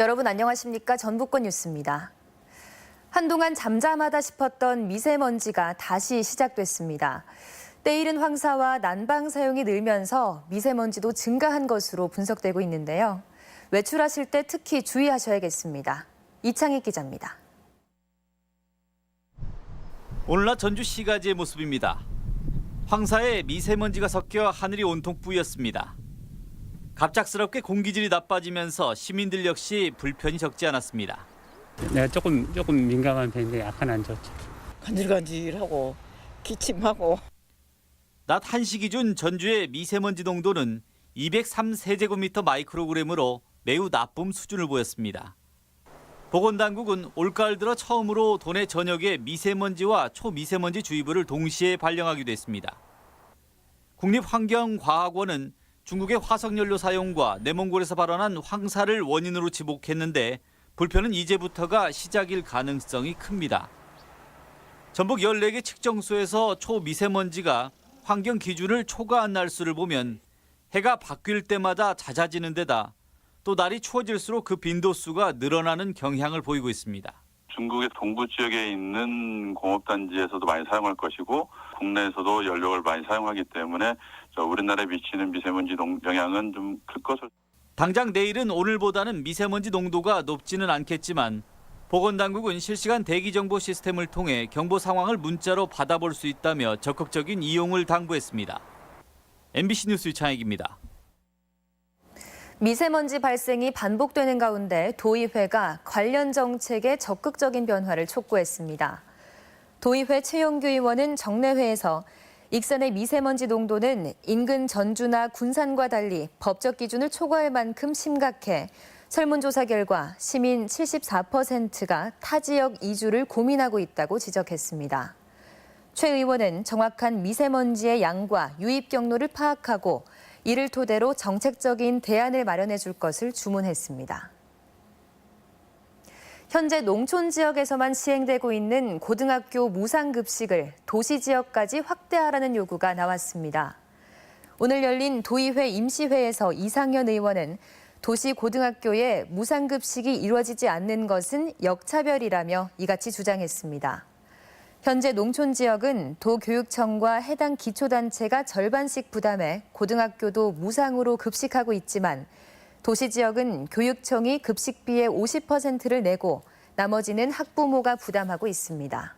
여러분 안녕하십니까? 전북권 뉴스입니다. 한동안 잠잠하다 싶었던 미세먼지가 다시 시작됐습니다. 때이른 황사와 난방 사용이 늘면서 미세먼지도 증가한 것으로 분석되고 있는데요. 외출하실 때 특히 주의하셔야겠습니다. 이창익 기자입니다. 오늘 낮 전주 시가지의 모습입니다. 황사에 미세먼지가 섞여 하늘이 온통 뿌였습니다. 갑작스럽게 공기질이 나빠지면서 시민들 역시 불편이 적지 않았습니다. 내가 조금 민감한 편인데 약간 안 좋죠. 간질간질하고 기침하고. 낮 1시 기준 전주의 미세먼지 농도는 203세제곱미터 마이크로그램으로 매우 나쁨 수준을 보였습니다. 보건당국은 올가을 들어 처음으로 도내 전역에 미세먼지와 초미세먼지 주의보를 동시에 발령하기도 했습니다. 국립환경과학원은 중국의 화석연료 사용과 내몽골에서 발원한 황사를 원인으로 지목했는데 불편은 이제부터가 시작일 가능성이 큽니다. 전북 14개 측정소에서 초미세먼지가 환경 기준을 초과한 날수를 보면 해가 바뀔 때마다 잦아지는 데다 또 날이 추워질수록 그 빈도수가 늘어나는 경향을 보이고 있습니다. 중국의 동부 지역에 있는 공업단지에서도 많이 사용할 것이고 국내에서도 연료를 많이 사용하기 때문에 우리나라에 미치는 미세먼지 영향은 좀 클 것을. 당장 내일은 오늘보다는 미세먼지 농도가 높지는 않겠지만 보건당국은 실시간 대기정보 시스템을 통해 경보 상황을 문자로 받아볼 수 있다며 적극적인 이용을 당부했습니다. MBC 뉴스 이창익입니다. 미세먼지 발생이 반복되는 가운데 도의회가 관련 정책에 적극적인 변화를 촉구했습니다. 도의회 최영규 의원은 정례회에서 익산의 미세먼지 농도는 인근 전주나 군산과 달리 법적 기준을 초과할 만큼 심각해 설문조사 결과 시민 74%가 타 지역 이주를 고민하고 있다고 지적했습니다. 최 의원은 정확한 미세먼지의 양과 유입 경로를 파악하고 이를 토대로 정책적인 대안을 마련해 줄 것을 주문했습니다. 현재 농촌 지역에서만 시행되고 있는 고등학교 무상급식을 도시 지역까지 확대하라는 요구가 나왔습니다. 오늘 열린 도의회 임시회에서 이상현 의원은 도시 고등학교에 무상급식이 이루어지지 않는 것은 역차별이라며 이같이 주장했습니다. 현재 농촌 지역은 도교육청과 해당 기초단체가 절반씩 부담해 고등학교도 무상으로 급식하고 있지만 도시 지역은 교육청이 급식비의 50%를 내고 나머지는 학부모가 부담하고 있습니다.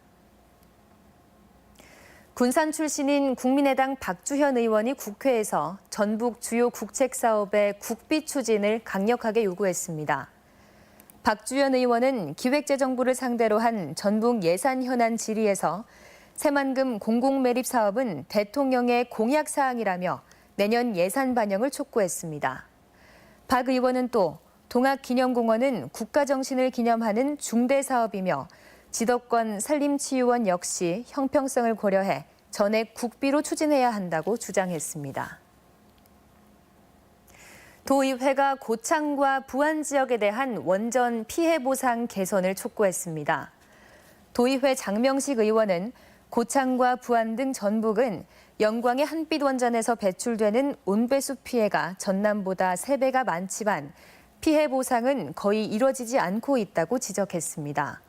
군산 출신인 국민의당 박주현 의원이 국회에서 전북 주요 국책 사업의 국비 추진을 강력하게 요구했습니다. 박주현 의원은 기획재정부를 상대로 한 전북 예산 현안 질의에서 새만금 공공매립 사업은 대통령의 공약 사항이라며 내년 예산 반영을 촉구했습니다. 박 의원은 또 동학기념공원은 국가정신을 기념하는 중대 사업이며 지덕권 산림치유원 역시 형평성을 고려해 전액 국비로 추진해야 한다고 주장했습니다. 도의회가 고창과 부안 지역에 대한 원전 피해 보상 개선을 촉구했습니다. 도의회 장명식 의원은 고창과 부안 등 전북은 영광의 한빛 원전에서 배출되는 온배수 피해가 전남보다 3배가 많지만 피해 보상은 거의 이뤄지지 않고 있다고 지적했습니다.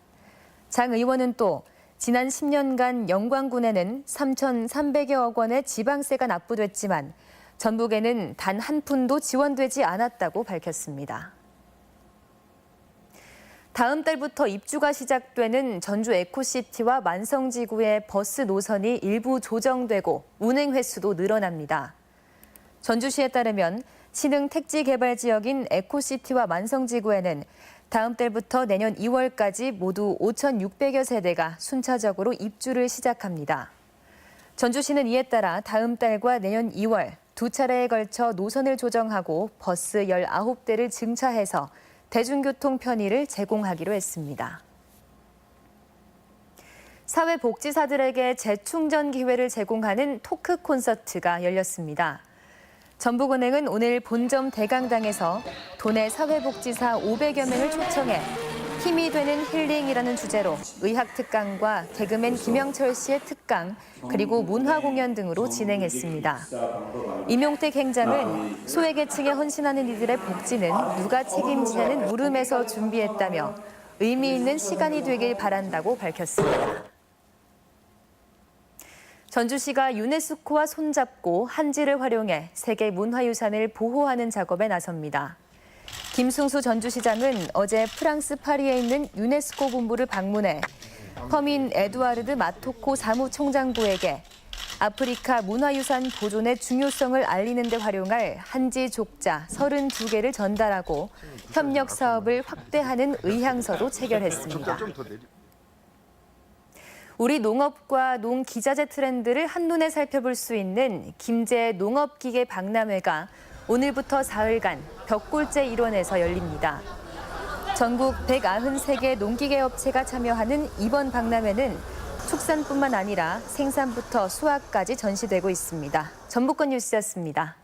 장 의원은 또 지난 10년간 영광군에는 3,300여억 원의 지방세가 납부됐지만 전북에는 단 한 푼도 지원되지 않았다고 밝혔습니다. 다음 달부터 입주가 시작되는 전주 에코시티와 만성지구의 버스 노선이 일부 조정되고 운행 횟수도 늘어납니다. 전주시에 따르면 신흥 택지 개발 지역인 에코시티와 만성지구에는 다음 달부터 내년 2월까지 모두 5,600여 세대가 순차적으로 입주를 시작합니다. 전주시는 이에 따라 다음 달과 내년 2월 두 차례에 걸쳐 노선을 조정하고 버스 19대를 증차해서 대중교통 편의를 제공하기로 했습니다. 사회복지사들에게 재충전 기회를 제공하는 토크 콘서트가 열렸습니다. 전북은행은 오늘 본점 대강당에서 도내 사회복지사 500여 명을 초청해 힘이 되는 힐링이라는 주제로 의학 특강과 개그맨 김영철 씨의 특강, 그리고 문화 공연 등으로 진행했습니다. 임용택 행장은 소외계층에 헌신하는 이들의 복지는 누가 책임지냐는 물음에서 준비했다며 의미 있는 시간이 되길 바란다고 밝혔습니다. 전주시가 유네스코와 손잡고 한지를 활용해 세계 문화유산을 보호하는 작업에 나섭니다. 김승수 전주시장은 어제 프랑스 파리에 있는 유네스코 본부를 방문해 서민 에두아르드 마토코 사무총장부에게 아프리카 문화유산 보존의 중요성을 알리는 데 활용할 한지 족자 32개를 전달하고 협력 사업을 확대하는 의향서도 체결했습니다. 우리 농업과 농기자재 트렌드를 한눈에 살펴볼 수 있는 김제 농업기계 박람회가 오늘부터 사흘간 벽골제 일원에서 열립니다. 전국 193개 농기계 업체가 참여하는 이번 박람회는 축산뿐만 아니라 생산부터 수확까지 전시되고 있습니다. 전북권 뉴스였습니다.